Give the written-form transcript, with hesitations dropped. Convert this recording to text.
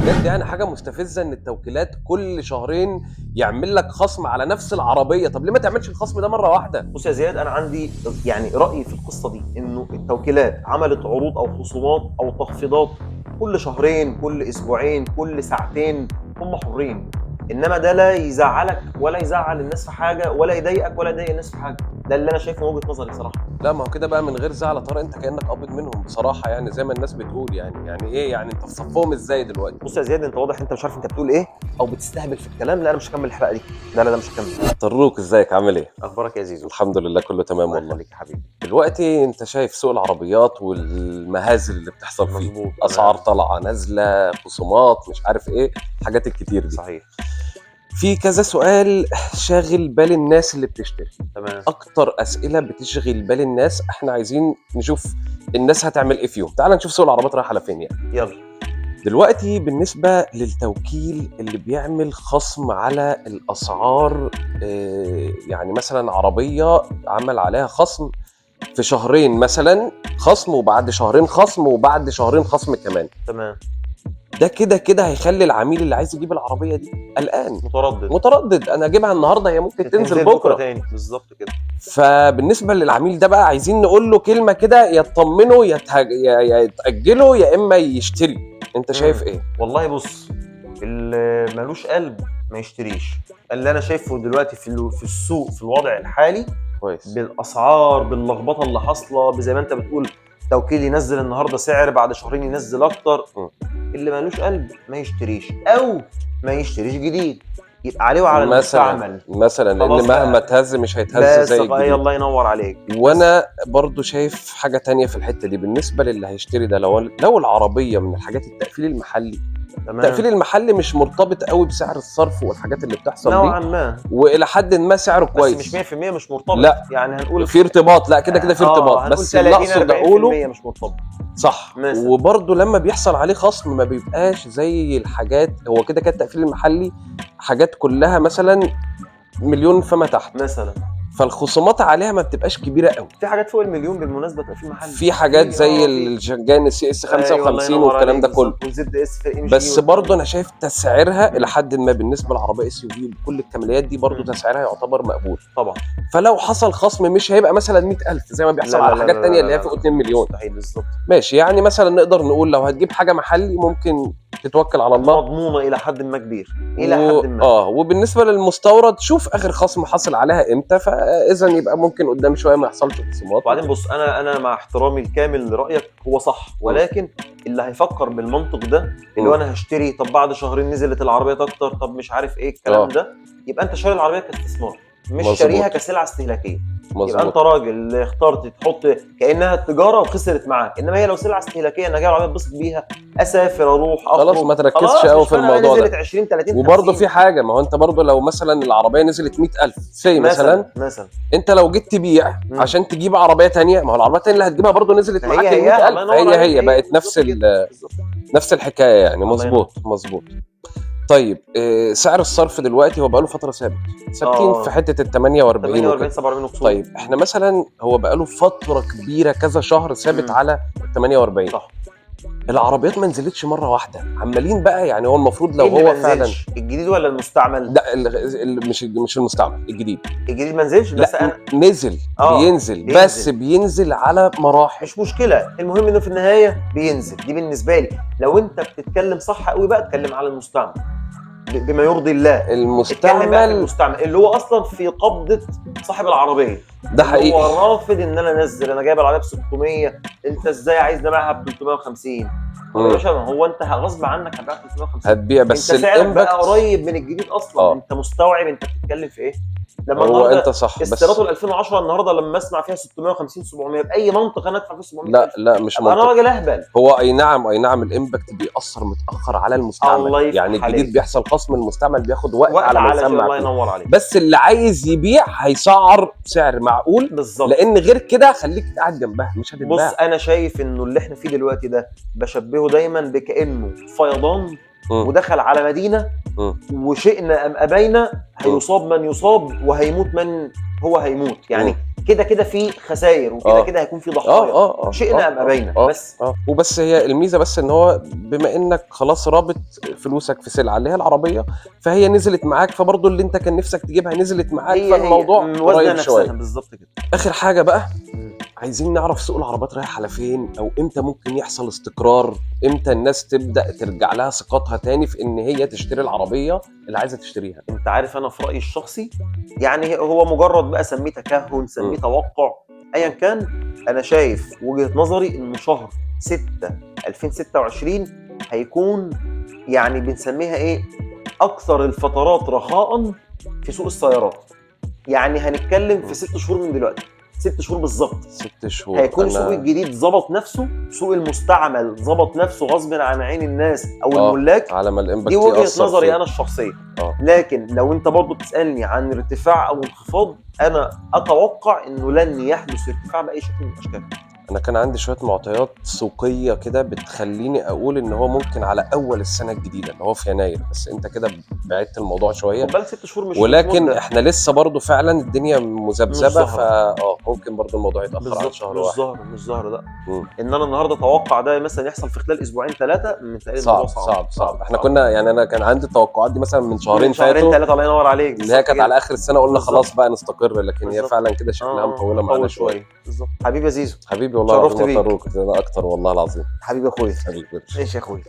بجد يعني حاجه مستفزه ان التوكيلات كل شهرين يعمل لك خصم على نفس العربيه. طب ليه ما تعملش الخصم ده مره واحده؟ بص يا زياد، انا عندي يعني راي في القصه دي، انه التوكيلات عملت عروض او خصومات او تخفيضات كل شهرين، كل اسبوعين، كل ساعتين، هم حرين. انما ده لا يزعلك ولا يزعل الناس في حاجه، ولا يضايقك ولا يضايق الناس في حاجه. ده اللي انا شايفه من وجهه نظري صراحه. لا ما هو كده بقى من غير زعل يا طارق، انت كانك قابض منهم بصراحه، يعني زي ما الناس بتقول. يعني ايه يعني انت في صفهم ازاي دلوقتي؟ بص يا زياد، انت واضح انت مش عارف انت بتقول ايه او بتستهبل في الكلام. لا انا مش هكمل الحلقه دي. لا مش هكمل. طروق ازيك عامل ايه؟ اخبارك يا زيزو؟ الحمد لله كله تمام الله والله. يخليك يا حبيبي. دلوقتي انت شايف سوق العربيات والمهازل اللي بتحصل فيه، مظبوط. اسعار طالعه نازله، خصومات، مش عارف ايه الحاجات الكتير دي. صحيح. في كذا سؤال شاغل بال الناس اللي بتشتري. تمام. اكتر اسئله بتشغل بال الناس، احنا عايزين نشوف الناس هتعمل ايه فيهم. تعال نشوف سوق العربيات رايح على فين يعني. يلا. دلوقتي بالنسبه للتوكيل اللي بيعمل خصم على الاسعار، يعني مثلا عربيه عمل عليها خصم في شهرين مثلا خصم، وبعد شهرين خصم، وبعد شهرين خصم كمان. تمام. ده كده هيخلي العميل اللي عايز يجيب العربيه دي قلقان متردد. انا اجيبها النهارده هي ممكن تنزل بكره تاني. بالظبط كده. فبالنسبه للعميل ده بقى عايزين نقول له كلمه كده، يطمنه يا يتاجله يا اما يشتري. انت شايف ايه؟ والله بص، اللي ملوش قلب ما يشتريش. اللي انا شايفه دلوقتي في السوق في الوضع الحالي كويس. بالاسعار، باللخبطه اللي حاصله، زي ما انت بتقول، توكيل ينزل النهارده سعر بعد شهرين ينزل اكتر. اللي ملوش قلب ما يشتريش، او ما يشتريش جديد، يبقى عليه وعلى المستعمل مثلا لان خلاص مهما بقى. تهز مش هيتهز زي الجديد. الله ينور عليك. وانا برضو شايف حاجه تانية في الحته دي بالنسبه للي هيشتري ده. لو العربيه من الحاجات التقفيل المحلي، التقفيل المحلي مش مرتبط قوي بسعر الصرف والحاجات اللي بتحصل نوعا دي، ما، والى حد ما سعره كويس، بس مش 100% مش مرتبط. لا يعني هنقول في ارتباط، لا كده في ارتباط، بس اللي اقصد اقوله مش مرتبط. صح. مثلا. وبرضه لما بيحصل عليه خصم ما بيبقاش زي الحاجات، هو كده التقفيل المحلي حاجات كلها مثلا مليون فما تحت مثلا، فالخصومات عليها ما بتبقاش كبيره قوي. في حاجات فوق المليون بالمناسبه تقفيل محلي، في حاجات زي الجان سي اس 55 والكلام ده كله، والزد اس في بس برضه انا شايف تسعيرها الى حد ما بالنسبه لعربيه اس يو في بكل الكماليات دي برضه تسعيرها يعتبر مقبول طبعا. فلو حصل خصم مش هيبقى مثلا 100,000 زي ما بيحصل على حاجات تانية اللي هي فوق 2 مليون. مستحيل. بالظبط. ماشي، يعني مثلا نقدر نقول لو هتجيب حاجه محلي ممكن تتوكل على الله، مضمونه الى حد ما كبير، الى حد ما. وبالنسبه للمستورد شوف اخر خصم حصل عليها امتى، فاذا يبقى ممكن قدام شويه ما يحصلش خصومات. وبعدين بص، انا مع احترامي الكامل لرايك هو صح، ولكن اللي هيفكر بالمنطق ده، اللي هو انا هشتري، طب بعد شهرين نزلت العربيات اكتر، طب مش عارف ايه الكلام ده، يبقى انت شاري العربيه كاستثمار، مش شاريها كسلعه استهلاكيه. يبقى انت راجل اخترت تحط كانها تجاره وخسرت معاك، انما هي لو سلعه استهلاكيه انا جايب العربيه اتبسط بيها، اسافر اروح خلاص ما تركزش قوي في الموضوع نزلت ده. 20 30 وبرضه في حاجه، ما هو انت برضه لو مثلا العربيه نزلت 100,000 مثلا انت لو جيت تبيع عشان تجيب عربيه ثانيه، ما هو العربيه الثانيه اللي هتجيبها برضه نزلت معاك 100,000، هي بقت نفس الحكايه يعني. مظبوط. طيب سعر الصرف دلوقتي هو بقاله فتره ثابتين في حته ال 48 47 وكسور. طيب احنا مثلا هو بقاله فتره كبيره كذا شهر ثابت على 48. صح. العربيات ما نزلتش مره واحده، عمالين بقى يعني. هو المفروض لو إيه هو فعلا الجديد ولا المستعمل؟ لا مش المستعمل، الجديد ما نزلش، بس لا نزل بينزل بس بينزل على مراحل، مش مشكله. المهم انه في النهايه بينزل. دي بالنسبه لي لو انت بتتكلم صح قوي بقى اتكلم على المستعمل بما يرضي الله. المستعمل اللي هو اصلا في قبضه صاحب العربيه، ده حقيقي. هو رافض ان انا انزل، انا جايب العربيه ب 600، انت ازاي عايز نبيعها ب 350؟ يا باشا هو انت غصب عنك هتبيع 350، هتبيع، بس انت سعرك بقى قريب من الجديد اصلا. انت مستوعب انت بتتكلم في ايه؟ لما هو انت صح، استيراده ال 2010 النهارده لما اسمع فيها 650 700 باي منطق انا ادفع فيه 700. لا مش منطق. انا راجل اهبل. هو اي نعم الامباكت بيأثر متاخر على المستعمل، يعني الجديد بيحصل خصم، المستعمل بياخد وقت على ما يسمع. الله ينور عليك. بس اللي عايز يبيع هيسعر سعر معقول بالظبط، لان غير كده خليك قاعد جنبها مش هتتباع. بص انا شايف انه اللي احنا فيه دلوقتي ده بشبهه دايما بكانه فيضان ودخل على مدينه، وشئنا ام ابينا هيصاب من يصاب وهيموت من هو هيموت. يعني كده كده في خسائر وكده كده هيكون في ضحايا، شئنا ام ابينا. بس وبس هي الميزه بس ان هو بما انك خلاص رابط فلوسك في سلعه اللي هي العربيه، فهي نزلت معاك، فبرضه اللي انت كان نفسك تجيبها نزلت معاك، فالموضوع قريب شويه. بالظبط كده. اخر حاجه بقى، عايزين نعرف سوق العربيات رايح على فين، او امتى ممكن يحصل استقرار، امتى الناس تبدا ترجع لها ثقتها تاني في ان هي تشتري العربيه اللي عايزه تشتريها. انت عارف انا في رايي الشخصي، يعني هو مجرد بقى سميه تكهن، سميه توقع، ايا كان، انا شايف وجهه نظري ان شهر 6 2026 هيكون يعني بنسميها ايه، اكثر الفترات رخاء في سوق السيارات. يعني هنتكلم في 6 شهور من دلوقتي، 6 شهور بالظبط. 6 شهور هيكون سوق الجديد ظبط نفسه، سوق المستعمل ظبط نفسه غصب عن عين الناس او الملاك. على ما الامباكت دي وجهه يأثر نظري فيه. انا الشخصيه. لكن لو انت برضو بتسالني عن ارتفاع او انخفاض، انا اتوقع انه لن يحدث ارتفاع باي شكل من الاشكال. انا كان عندي شويه معطيات سوقيه كده بتخليني اقول ان هو ممكن على اول السنه الجديده اللي هو في يناير، بس انت كده بعدت الموضوع شويه. خد بالك 6 شهور مش ولكن مدة. احنا لسه برضو فعلا الدنيا مذبذبه، ممكن برضو الموضوع يتاخر على شهر واحد. مش ظهر لا. ان انا النهارده اتوقع ده مثلا يحصل في خلال اسبوعين 3 من تقريبا. صعب. احنا كنا يعني انا كان عندي التوقعات دي مثلا من شهرين فاتوا، 3. الله ينور عليك. اللي هي كانت على اخر السنه قلنا خلاص بقى نستقر، لكن هي فعلا كده شكلها مطوله معانا شويه. بالظبط. حبيبي يا زيزو، حبيبي والله شرفت بيك. انا اكتر والله العظيم. حبيبي يا اخويا. حبيبي ايش يا اخويا.